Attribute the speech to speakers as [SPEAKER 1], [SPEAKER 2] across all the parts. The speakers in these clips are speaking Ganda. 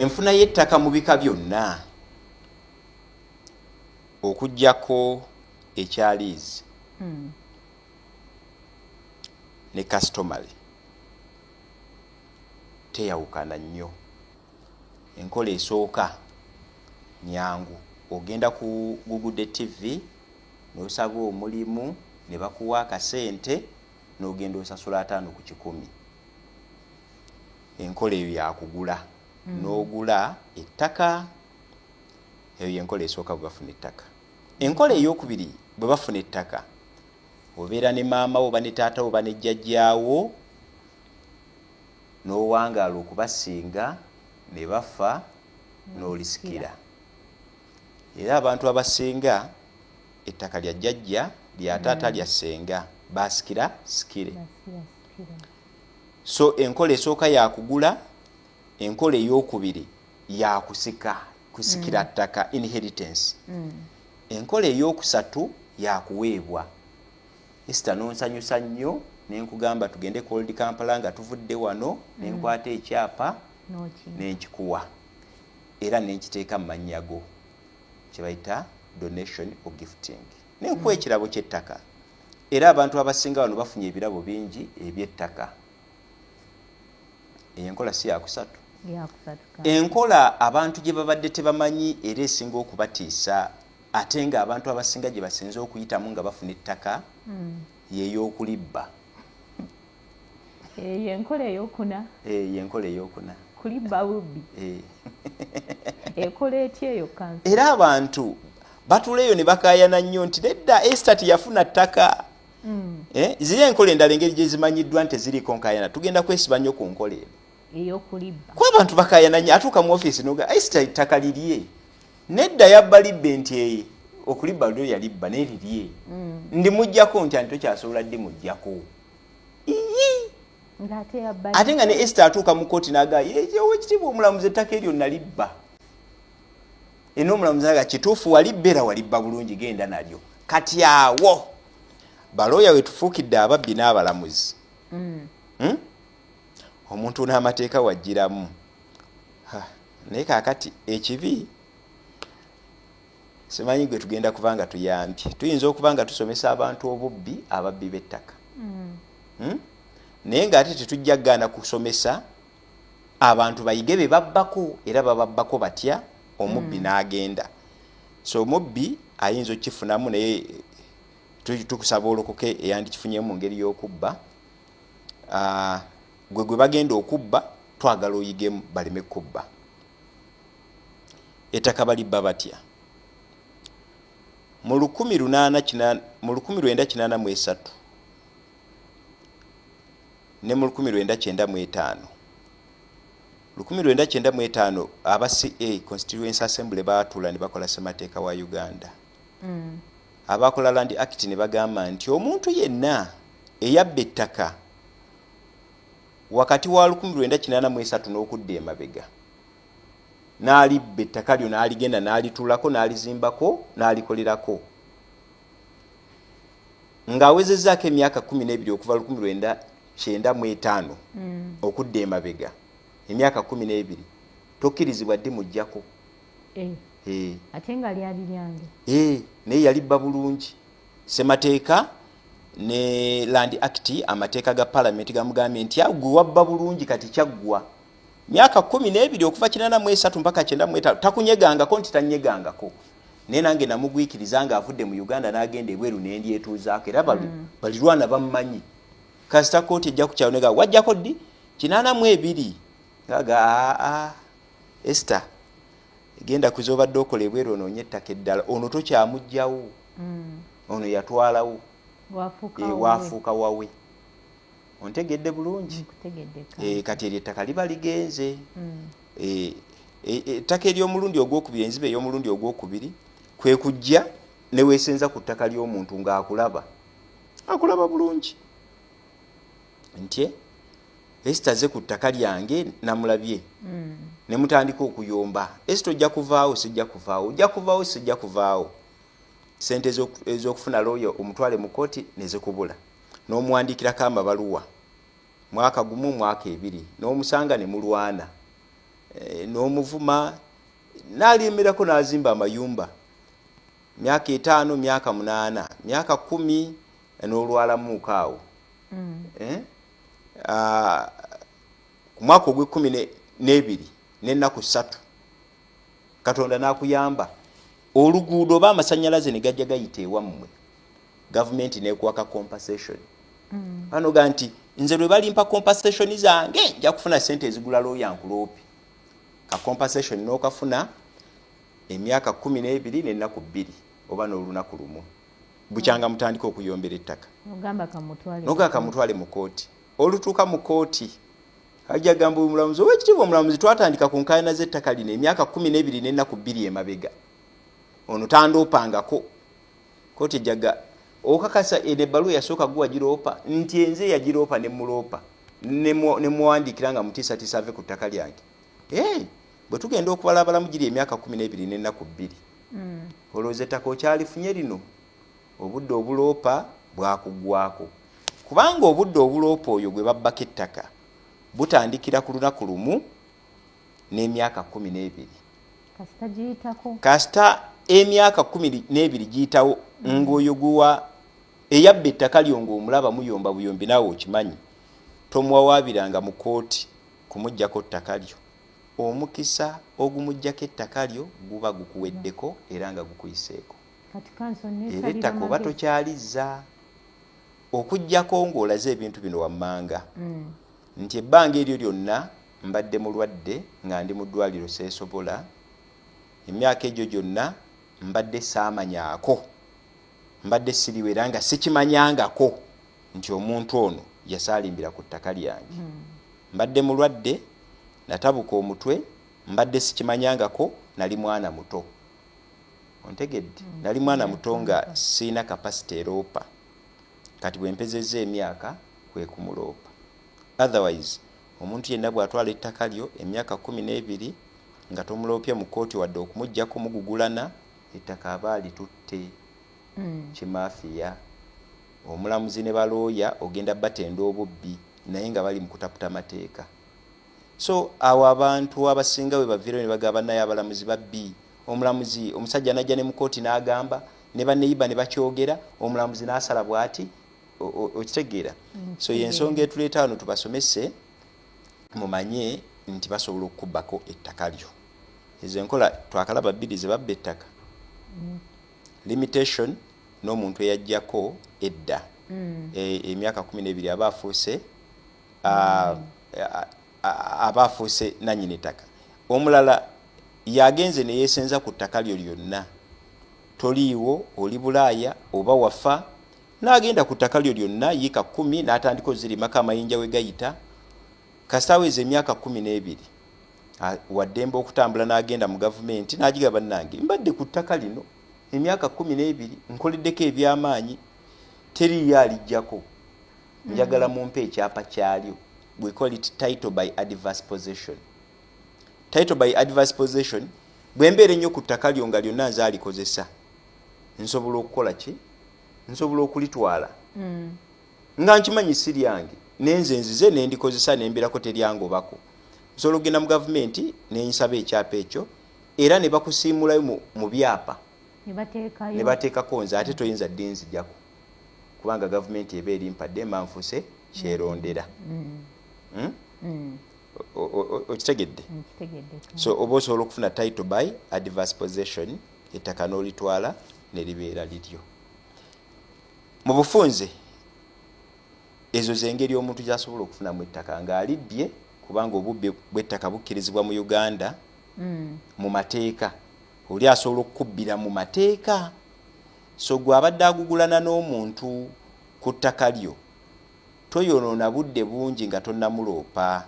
[SPEAKER 1] enfuna y'ettaka mu bika byonna okuggyako ekyaliizi ne customary teyawukana nnyo. Enkola esooka nyangu, ogenda ku Google TV n'osaba omulimu ne bakuwa akasente n'ogenda osasula 5 ku 100. Enkola eyo yakugula n'ogula ettaka. Eyo yenkola esooka bwe bafuna ettaka. Enkola ey'okubiri bwe bafuna ettaka, obeera ne maama wo oba ne taata wo oba ne jjajjaawo n'owangaala okubasinga ne bafa n'olisikira. Era abantu abasinga ettaka lya jjajja lya taata lya ssenga basikira sikire. So enkola esooka yakugula, enkola ey'okubiri yakusika, kusikira ttaka, inheritance. Enkola ey'okusatu yakuweebwa. Esther nonsanyusa nnyo nenkugamba tugende ku Old Kampala nga tuvudde wano nenkwata ekyapa nenkikuwa era nenkiteeka mu mannya go, kye bayita donation or gifting. Nenkuwa ekirabo ky'ettaka. Era abantu abasinga wano bafunye ebirabo bingi eby'ettaka. Enkola si yakusatu. Enkola abantu gye babadde tebamanyi era esinga okubatiisa ate nga abantu abasinga gye basinze okuyitamu nga bafuna ettaka y'ey'okulibba.
[SPEAKER 2] Enkola ey'okuna.
[SPEAKER 1] Enkola ey'okuna.
[SPEAKER 2] Kulibba bubbi. Enkola etya eyo kansa?
[SPEAKER 1] Era abantu batuleeyo ne bakaayana nnyo nti nedda Esther teyafuna ttaka. Ziri enkola endala engeri gye zimanyiddwa nti ziriko nkaayana. Tugenda kwesiba nnyo ku nkola eyo
[SPEAKER 2] ey'okulibba.
[SPEAKER 1] Kuba abantu bakaayana nnyo, atuuka mu ofiisi n'oga Esther ettaka lirye. Nedda yabba libbe nti okulibba lyo yalibba n'erirye. Ndimuggyako nti ani tokyasobola ddimuggyako. Ate nga ne Esther atuuka mu kooti n'aga owekitiibwa omulamuzi ettaka eryo nalibba. Era omulamuzi n'aga kituufu walibba era walibba bulungi, genda nalyo. Kati awo balooya we tufuukidde ababbi n'abalamuzi. Omuntu n'amateeka wajjiramu. Naye kaakati ekibi simanyi gwe tugenda kuba nga tuyambye. Tuyinza okuba nga tusomesa abantu obubbi, ababbi b'ettaka. Naye ng'ate tetujja kugaana kusomesa abantu bayige be babbako era bababbako batya, omubbi n'agenda. So omubbi ayinza okukifunamu naye tukusaba olokoke eyandikifunye mu ngeri y'okubba. Gwe bagenda okubba twagala oyigemu baleme kubba. Ettaka balibba batya? Mu 1983 ne mu 1995 aba CA Constituency Assembly baatula ne bakola ssemateeka wa Uganda. Abakola Land Act ne bagamba nti omuntu yenna eyabba ettaka wakati wa 1983 n'okudda emabega n'alibba ettaka lyo n'aligenda n'alitulako n'alizimbako n'alikolerako ng'awezezzaako emyaka 12 okuva 1995 okudda emabega, emyaka 12 tokkirizibwa ddi muggyako.
[SPEAKER 2] Ate nga lyali lyange.
[SPEAKER 1] Naye yalibba bulungi. Ssemateeka ne Land Act, amateeka ga Parliament gamugambye nti gwe wabba bulungi kati kyaggwa. Myaka 12 okuva 83 mpaka 95 takunyegangako nti tanyegangako. Naye nange namugwikiriza nga avudde mu Uganda n'agenda ebweru n'endyetuuzaako era balirwana bamumanyi. Kasita kooti ejja kukyalo nega wajjako ddi 82 ngaga Esther genda kuzobadde okola ebweru onoonye ettaka eddala ono tokyamugjawo. Ono yatwalawo waafuuka wawe. Ontegedde bulungi. Kati eryo ettaka liba ligenze. Ettaka ery'omulundi ogwokubiri, enziba ey'omulundi ogwokubiri kwe kujja ne weesenza ku ttaka ly'omuntu ng'akulaba. Akulaba bulungi. Nti Esther ze ku ttaka lyange namulabye. Ne mutandika okuyomba. Esther ojja kuvaawo sijja kuvaawo, ojja kuvaawo sijja kuvaawo. Sente ez'okufuna looyo omutwale mu kooti ne zikubula. N'omuwandiikirako amabaluwa. Mwaka gumu mwaka ebiri. N'omusanga ne mulwana. n'omuvuma n'alyemerako n'azimba amayumba myaka 5 myaka 8 myaka 10 n'olwalamuuka awo ku mwaka ogw'12 n'ennaku 3 Katonda n'akuyamba oluguudo oba amasanyalaze ne gajja gayita ewammwe gavumenti n'ekwaka compensation banoga nti nze lwe balimpa compensation zange nja kufuna sente ezigula looya nkuloopi ka compensation n'okafuna emyaka 12 n'ennaku 2 oba n'olunaku lumu bukyanga mutandika okuyombera ettaka noga kamutwale mu kooti olutuuka mu kooti ajja gamba omulamuzi ow'ekitiibwa omulamuzi twatandika ku nkaayana z'ettaka lino emyaka 12 n'ennaku 2 emabega ono tandoopangako kooti ejjaga okakasa ebbaluwa yasooka guwa giroopa nti enze yagiroopa ne muloopa ne muwandiikira nga mutiisatiisa ave ku ttaka lyange bwe tugenda okubalabalamu giri emyaka 12 n'ennaku 2 olowooza ettaka okyalifunye lino obudde obuloopa bwakugwako kubanga obudde obuloopa oyo gwe babbako ettaka butandikira ku lunaku lumu n'emyaka 12 kasita emyaka 12 giyitawo ng'oyo guwa eyabba ettaka lyo ng'omulaba muyomba buyombi naawe okimanyi tomuwawaabiranga mu kooti kumuggyako ttaka lyo omukisa ogumuggyako ettaka lyo guba gukuweddeko era nga gukuyiseeko era ettaka oba tokyalizza okuggyako ng'olaze ebintu bino wammanga nti ebbanga eryo lyonna mbadde mulwadde nga ndi mu ddwaliro seesobola emyaka egyo gyonna mbadde saamanyaako mbadde siriwe era nga sikimanyangako nti omuntu ono yasaalimbira ku ttaka lyange mbadde mulwadde natabuka omutwe mbadde sikimanyangako nali mwana muto ontegedde nali mwana muto nga siina kapasite eroopa kati bwe mpezezza emyaka kwe kumuloopa otherwise omuntu yenna bw'atwala ettaka lyo emyaka 12 nga tomuloopye mu kooti wadde okumuggyako mugugulana ettaka aba alitutte kimafiya omulamuzi ne balooya ogenda batenda obubbi naye nga bali mu kutaputa mateeka so awo abantu abasinga bwe baviirayo ne bagamba naye abalamuzi babbi omulamuzi omusajja najja ne mu kooti n'agamba ne banneyiba ne bakyogera omulamuzi n'asala bw'ati okitegeera so yensonga etuleeta wano tubasomese mumanye nti basobola okukubbako ettaka lyo ezo enkola twakalaba bbiri ze babba ettaka limitation n'omuntu eyajjako edda emyaka 12 aba afuuse nannyini ettaka omulala yagenze ne yeesenza ku ttaka lyo lyonna toliiwo oli bulaaya oba wafa n'agenda ku ttaka lyo lyonna yiika 10 n'atandika ozirimako amayinja we gayita kasitaweza emyaka 12 waddembe okutambula n'agenda mu gavumenti n'agigaba nange mbadde ku ttaka lino emyaka 12 nkoleddeko ebyamaanyi teriyo alijjako njagala mumpe ekyapa kyalyo we call it title by adverse possession. Title by adverse possession bwe mbeera ennyo ku ttaka lyo nga lyonna nze alikozesa nsobola okukola ki nsobola okulitwala nga nkimanyi si lyange nenze nzize nendikozesa nembeerako teryangobako nsobola okugenda mu gavumenti nensaba ekyapa ekyo era ne bakusiimulayo mu byapa ne bateekako nze ate toyinza dde nzijjako kubanga gavumenti eba erimpadde manfuse kyerondera okitegedde so oba osobola okufuna title by adverse possession ettaka n'olitwala ne libeera lityo mu bufunze ezo zengeri omuntu gyasobola okufunamu ettaka ng'alibbye kubanga obubbi bw'ettaka bukkirizibwa mu Uganda mu mateeka oli asobola okukubbira mu mateeka so gwe abadde agugulana n'omuntu ku ttaka lyo toyonoona budde bungi nga tonnamuloopa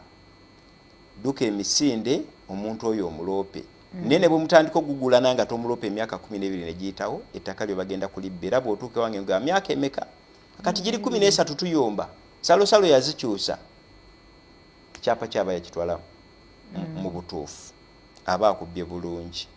[SPEAKER 1] duka emisinde omuntu oyo omuloope nene bwe mutandika okugugulana nga tomuloopa emyaka 12 ne giyitawo ettaka lyo bagenda kulibbera bw'otuuka wange nga myaka emeka kati giri 13 tuyomba salosalo yazikyusa kyapa kyaba yakitwala mu butuufu aba akubbye bulungi